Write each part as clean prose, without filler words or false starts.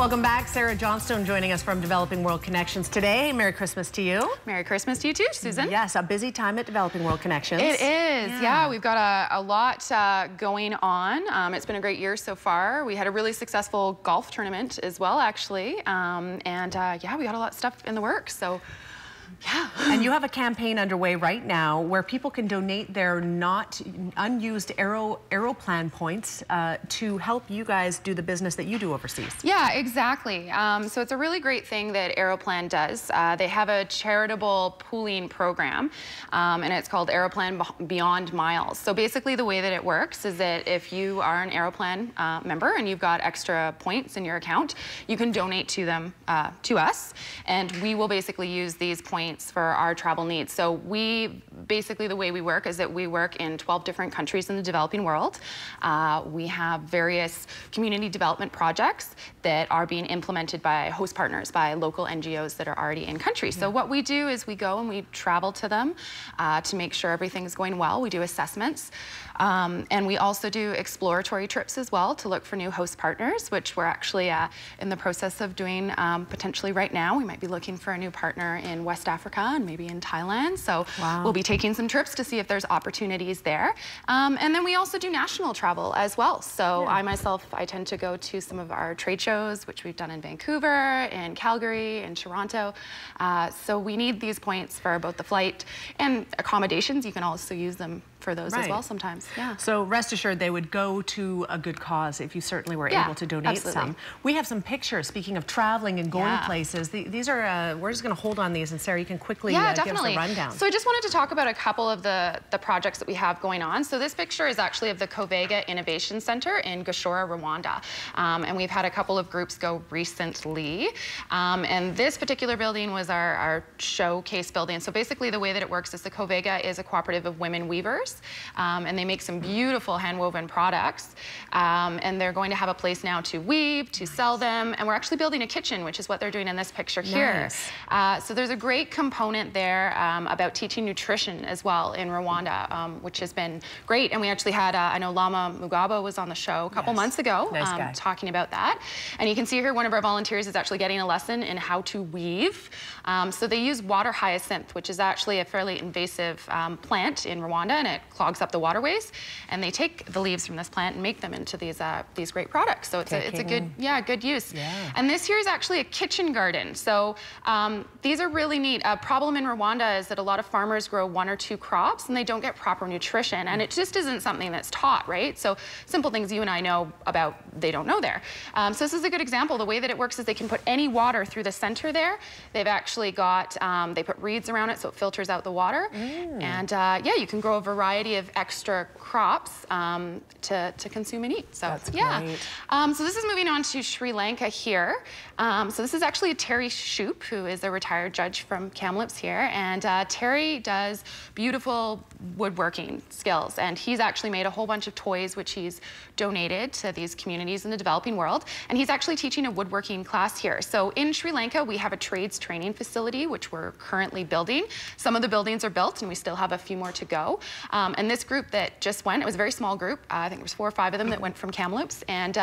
Welcome back. Sarah Johnstone joining us from Developing World Connections today. Merry Christmas to you. Merry Christmas to you too, Susan. Yes, a busy time at Developing World Connections. It is, yeah. We've got a lot going on. It's been a great year so far. We had a really successful golf tournament as well, actually. Yeah, we got a lot of stuff in the works, so. Yeah. And you have a campaign underway right now where people can donate their not unused Aeroplan points to help you guys do the business that you do overseas. Yeah, exactly. So it's a really great thing that Aeroplan does. They have a charitable pooling program, and it's called Aeroplan Beyond Miles. So basically the way that it works is that if you are an Aeroplan member and you've got extra points in your account, you can donate to them, to us, and we will basically use these points for our travel needs. So basically the way we work is that we work in 12 different countries in the developing world. We have various community development projects that are being implemented by host partners, by local NGOs that are already in country. So what we do is we go and we travel to them to make sure everything's going well. We do assessments. And we also do exploratory trips as well to look for new host partners, which we're actually in the process of doing potentially right now. We might be looking for a new partner in West Africa and maybe in Thailand. So we'll be taking some trips to see if there's opportunities there. And then we also do national travel as well. So I tend to go to some of our trade shows, which we've done in Vancouver, in Calgary, in Toronto. So we need these points for both the flight and accommodations. You can also use them for those as well sometimes. Yeah. So rest assured they would go to a good cause if you certainly were able to donate some. We have some pictures, speaking of traveling and going places. These are, we're just going to hold on these, and Sarah, you can quickly give us a rundown. So I just wanted to talk about a couple of the projects that we have going on. So this picture is actually of the Kovega Innovation Center in Gashora, Rwanda. And we've had a couple of groups go recently. And this particular building was our showcase building. So basically the way that it works is the Kovega is a cooperative of women weavers. And they make some beautiful hand-woven products. And they're going to have a place now to weave, to sell them. And we're actually building a kitchen, which is what they're doing in this picture here. So there's a great component there about teaching nutrition as well in Rwanda, which has been great. And we actually had, I know Lama Mugaba was on the show a couple months ago talking about that. And you can see here one of our volunteers is actually getting a lesson in how to weave. So they use water hyacinth, which is actually a fairly invasive plant in Rwanda, and it clogs up the waterways, and they take the leaves from this plant and make them into these great products. So it's a good use. And this here is actually a kitchen garden. So these are really neat. A problem in Rwanda is that a lot of farmers grow 1 or 2 crops and they don't get proper nutrition, and it just isn't something that's taught, right? So simple things you and I know about, they don't know there. So this is a good example. The way that it works is they can put any water through the center there. They've actually got, they put reeds around it so it filters out the water. And yeah, you can grow a variety of extra crops to consume and eat. So that's great. So this is moving on to Sri Lanka here. So this is actually Terry Shoop, who is a retired judge from Kamloops here, and Terry does beautiful woodworking skills, and he's actually made a whole bunch of toys which he's donated to these communities in the developing world, and he's actually teaching a woodworking class here. So in Sri Lanka we have a trades training facility which we're currently building. Some of the buildings are built and we still have a few more to go. And this group that just went, it was a very small group, I think there was 4 or 5 of them that went from Kamloops, and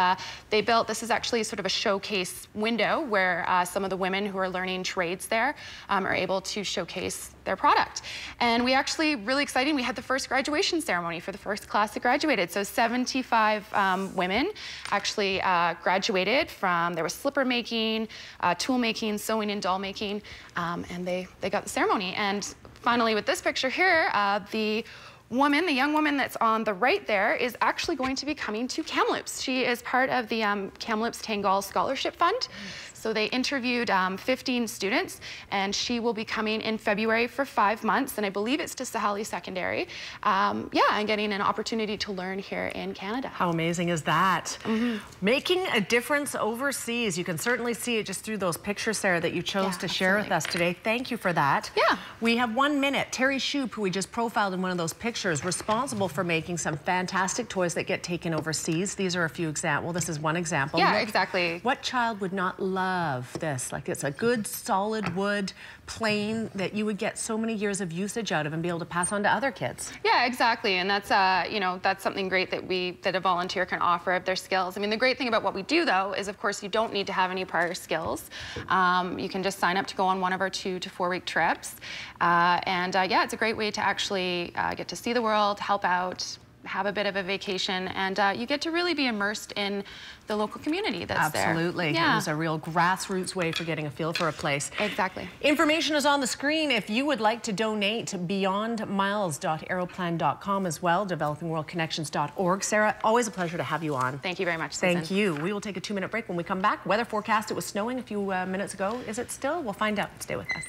they built, this is actually sort of a showcase window where some of the women who are learning trades there are able to showcase their product. And we actually, really exciting, we had the first graduation ceremony for the first class that graduated. So 75 women actually graduated from, there was slipper making, tool making, sewing and doll making, and they got the ceremony. And finally with this picture here, the young woman that's on the right there is actually going to be coming to Kamloops. She is part of the Kamloops Tangal Scholarship Fund. So they interviewed 15 students, and she will be coming in February for 5 months, and I believe it's to Sahali Secondary. And getting an opportunity to learn here in Canada. How amazing is that? Making a difference overseas. You can certainly see it just through those pictures, Sarah, that you chose to share with us today. Thank you for that. We have 1 minute. Terry Shoop, who we just profiled in one of those pictures, responsible for making some fantastic toys that get taken overseas. These are a few examples. Well, this is one example. Yeah, exactly. What child would not love love this. Like, it's a good solid wood plane that you would get so many years of usage out of and be able to pass on to other kids. Yeah, exactly. And that's you know, that's something great that a volunteer can offer of their skills. I mean, the great thing about what we do though is, of course, you don't need to have any prior skills. You can just sign up to go on one of our 2 to 4 week trips. Yeah, it's a great way to actually get to see the world, help out, have a bit of a vacation, and you get to really be immersed in the local community that's there. Absolutely. Yeah. It was a real grassroots way for getting a feel for a place. Exactly. Information is on the screen if you would like to donate. beyondmiles.aeroplan.com as well, developingworldconnections.org. Sarah, always a pleasure to have you on. Thank you very much, Susan. Thank you. We will take a 2-minute break. When we come back, weather forecast, it was snowing a few minutes ago. Is it still? We'll find out. Stay with us.